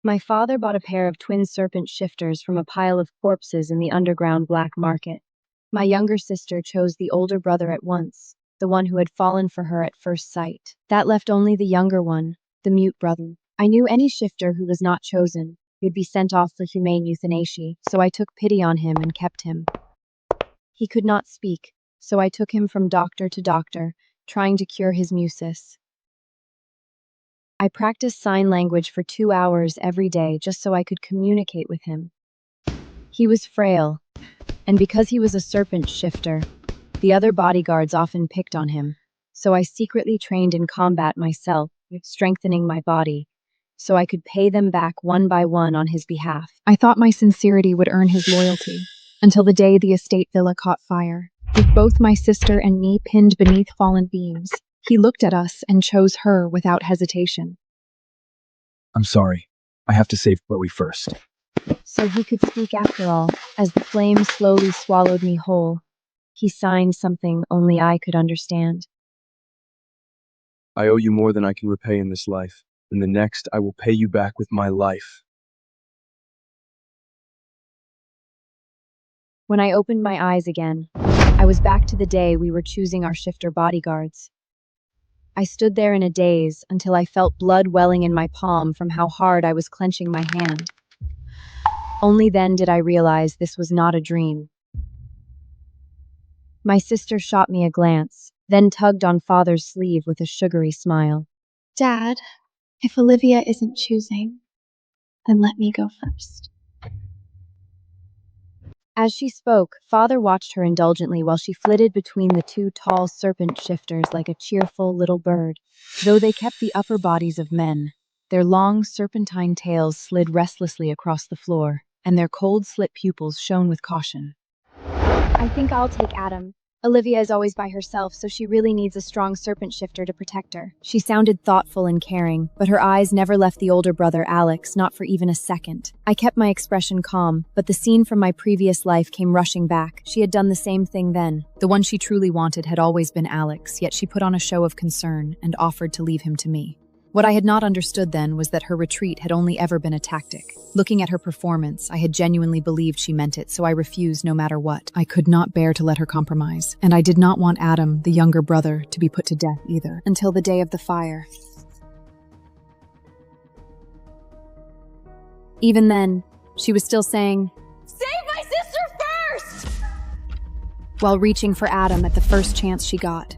My father bought a pair of twin serpent shifters from a pile of corpses in the underground black market. My younger sister chose the older brother at once, the one who had fallen for her at first sight. That left only the younger one, the mute brother. I knew any shifter who was not chosen would be sent off for humane euthanasia, so I took pity on him and kept him. He could not speak, so I took him from doctor to doctor, trying to cure his mucus. I practiced sign language for 2 hours every day just so I could communicate with him. He was frail, and because he was a serpent shifter, the other bodyguards often picked on him. So I secretly trained in combat myself, strengthening my body, so I could pay them back one by one on his behalf. I thought my sincerity would earn his loyalty, until the day the estate villa caught fire, with both my sister and me pinned beneath fallen beams. He looked at us and chose her without hesitation. I'm sorry. I have to save Chloe first. So he could speak after all, as the flame slowly swallowed me whole. He signed something only I could understand. I owe you more than I can repay in this life. In the next, I will pay you back with my life. When I opened my eyes again, I was back to the day we were choosing our shifter bodyguards. I stood there in a daze until I felt blood welling in my palm from how hard I was clenching my hand. Only then did I realize this was not a dream. My sister shot me a glance, then tugged on Father's sleeve with a sugary smile. Dad, if Olivia isn't choosing, then let me go first. As she spoke, Father watched her indulgently while she flitted between the two tall serpent shifters like a cheerful little bird. Though they kept the upper bodies of men, their long serpentine tails slid restlessly across the floor, and their cold slit pupils shone with caution. I think I'll take Adam. Olivia is always by herself, so she really needs a strong serpent shifter to protect her. She sounded thoughtful and caring, but her eyes never left the older brother, Alex, not for even a second. I kept my expression calm, but the scene from my previous life came rushing back. She had done the same thing then. The one she truly wanted had always been Alex, yet she put on a show of concern and offered to leave him to me. What I had not understood then was that her retreat had only ever been a tactic. Looking at her performance, I had genuinely believed she meant it, so I refused no matter what. I could not bear to let her compromise, and I did not want Adam, the younger brother, to be put to death either, until the day of the fire. Even then, she was still saying, Save my sister first! while reaching for Adam at the first chance she got.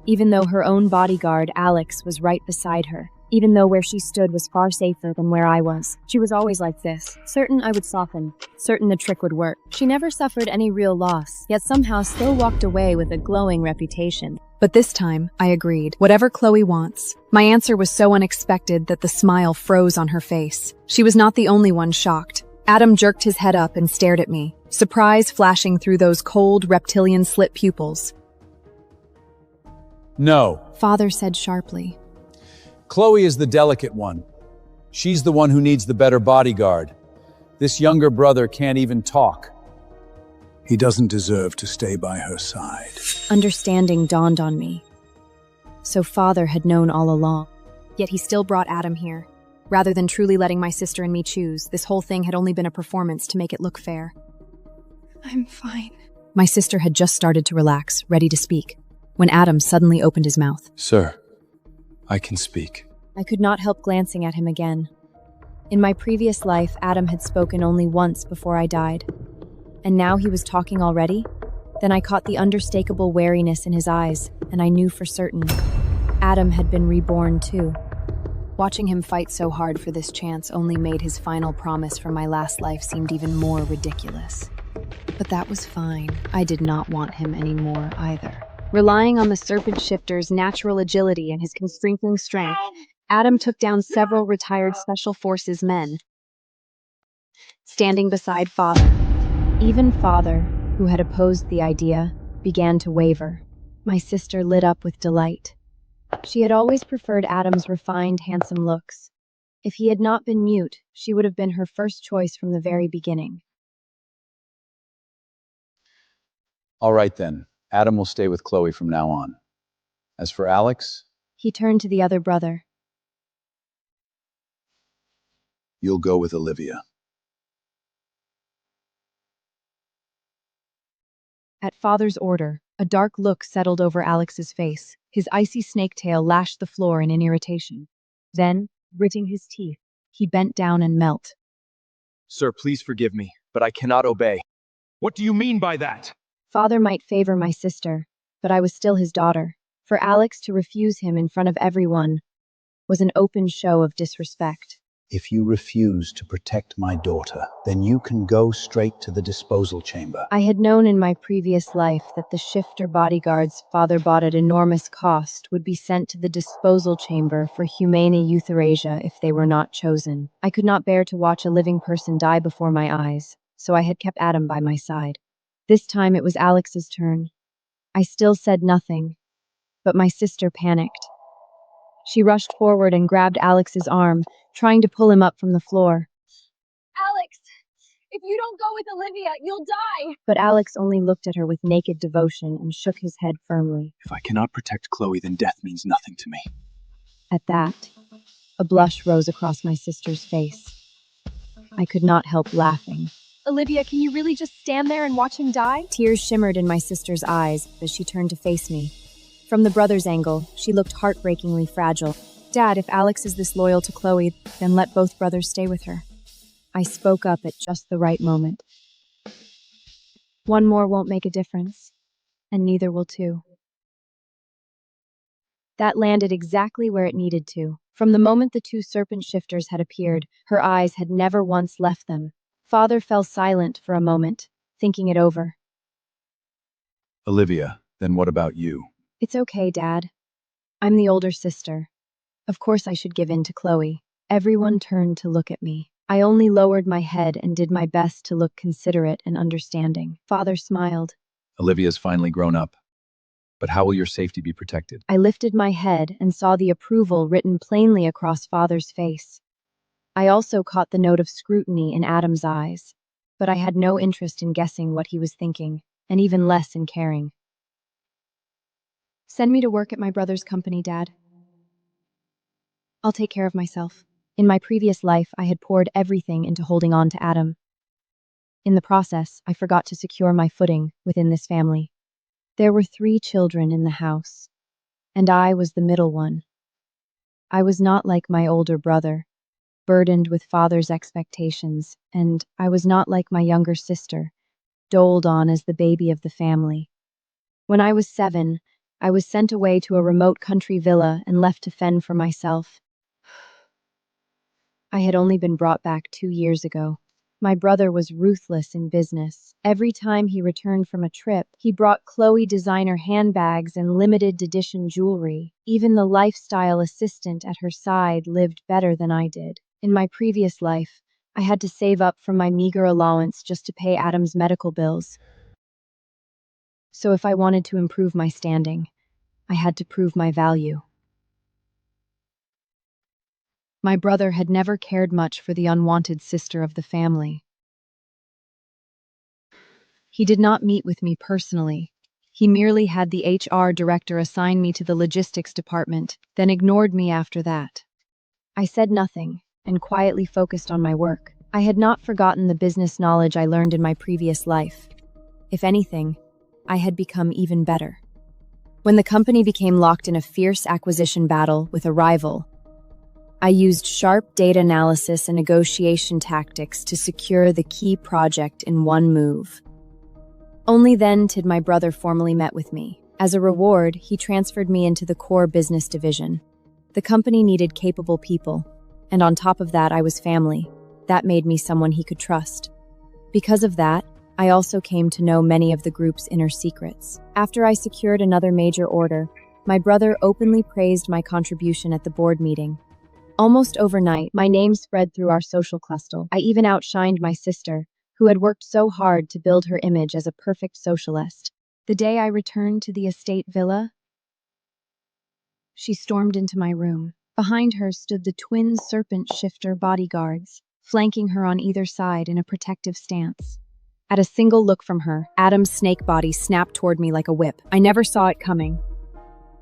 Even though her own bodyguard, Alex, was right beside her. Even though where she stood was far safer than where I was. She was always like this, certain I would soften, certain the trick would work. She never suffered any real loss, yet somehow still walked away with a glowing reputation. But this time, I agreed. Whatever Chloe wants. My answer was so unexpected that the smile froze on her face. She was not the only one shocked. Adam jerked his head up and stared at me, surprise flashing through those cold, reptilian slit pupils. No. Father said sharply. Chloe is the delicate one. She's the one who needs the better bodyguard. This younger brother can't even talk. He doesn't deserve to stay by her side. Understanding dawned on me. So Father had known all along. Yet he still brought Adam here. Rather than truly letting my sister and me choose, this whole thing had only been a performance to make it look fair. I'm fine. My sister had just started to relax, ready to speak, when Adam suddenly opened his mouth. Sir, I can speak. I could not help glancing at him again. In my previous life, Adam had spoken only once before I died. And now he was talking already? Then I caught the unmistakable wariness in his eyes, and I knew for certain Adam had been reborn too. Watching him fight so hard for this chance only made his final promise from my last life seemed even more ridiculous. But that was fine. I did not want him anymore either. Relying on the serpent shifter's natural agility and his constraining strength, Adam took down several retired Special Forces men, standing beside Father. Even Father, who had opposed the idea, began to waver. My sister lit up with delight. She had always preferred Adam's refined, handsome looks. If he had not been mute, she would have been her first choice from the very beginning. All right then, Adam will stay with Chloe from now on. As for Alex, He turned to the other brother. You'll go with Olivia. At father's order, a dark look settled over Alex's face. His icy snake tail lashed the floor in irritation. Then, gritting his teeth, he bent down and knelt. Sir, please forgive me, but I cannot obey. What do you mean by that? Father might favor my sister, but I was still his daughter. For Alex to refuse him in front of everyone was an open show of disrespect. If you refuse to protect my daughter, then you can go straight to the disposal chamber. I had known in my previous life that the shifter bodyguards father bought at enormous cost would be sent to the disposal chamber for humane euthanasia if they were not chosen. I could not bear to watch a living person die before my eyes, so I had kept Adam by my side. This time it was Alex's turn. I still said nothing, but my sister panicked. She rushed forward and grabbed Alex's arm, trying to pull him up from the floor. Alex, if you don't go with Olivia, you'll die! But Alex only looked at her with naked devotion and shook his head firmly. If I cannot protect Chloe, then death means nothing to me. At that, a blush rose across my sister's face. I could not help laughing. Olivia, can you really just stand there and watch him die? Tears shimmered in my sister's eyes as she turned to face me. From the brother's angle, she looked heartbreakingly fragile. Dad, if Alex is this loyal to Chloe, then let both brothers stay with her. I spoke up at just the right moment. One more won't make a difference, and neither will two. That landed exactly where it needed to. From the moment the two serpent shifters had appeared, her eyes had never once left them. Father fell silent for a moment, thinking it over. Olivia, then what about you? It's okay, Dad. I'm the older sister. Of course I should give in to Chloe. Everyone turned to look at me. I only lowered my head and did my best to look considerate and understanding. Father smiled. Olivia's finally grown up. But how will your safety be protected? I lifted my head and saw the approval written plainly across Father's face. I also caught the note of scrutiny in Adam's eyes, but I had no interest in guessing what he was thinking, and even less in caring. Send me to work at my brother's company, Dad. I'll take care of myself. In my previous life, I had poured everything into holding on to Adam. In the process, I forgot to secure my footing within this family. There were 3 children in the house, and I was the middle one. I was not like my older brother, burdened with father's expectations, and I was not like my younger sister, doled on as the baby of the family. When I was 7, I was sent away to a remote country villa and left to fend for myself. I had only been brought back 2 years ago. My brother was ruthless in business. Every time he returned from a trip, he brought Chloe designer handbags and limited edition jewelry. Even the lifestyle assistant at her side lived better than I did. In my previous life, I had to save up from my meager allowance just to pay Adam's medical bills. So if I wanted to improve my standing, I had to prove my value. My brother had never cared much for the unwanted sister of the family. He did not meet with me personally. He merely had the HR director assign me to the logistics department, then ignored me after that. I said nothing and quietly focused on my work. I had not forgotten the business knowledge I learned in my previous life. If anything, I had become even better. When the company became locked in a fierce acquisition battle with a rival, I used sharp data analysis and negotiation tactics to secure the key project in one move. Only then did my brother formally met with me. As a reward, he transferred me into the core business division. The company needed capable people, and on top of that, I was family. That made me someone he could trust. Because of that, I also came to know many of the group's inner secrets. After I secured another major order, my brother openly praised my contribution at the board meeting. Almost overnight, my name spread through our social cluster. I even outshined my sister, who had worked so hard to build her image as a perfect socialist. The day I returned to the estate villa, she stormed into my room. Behind her stood the twin serpent shifter bodyguards, flanking her on either side in a protective stance. At a single look from her, Adam's snake body snapped toward me like a whip. I never saw it coming.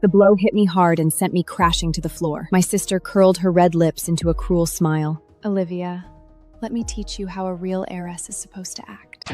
The blow hit me hard and sent me crashing to the floor. My sister curled her red lips into a cruel smile. Olivia, Let me teach you how a real heiress is supposed to act.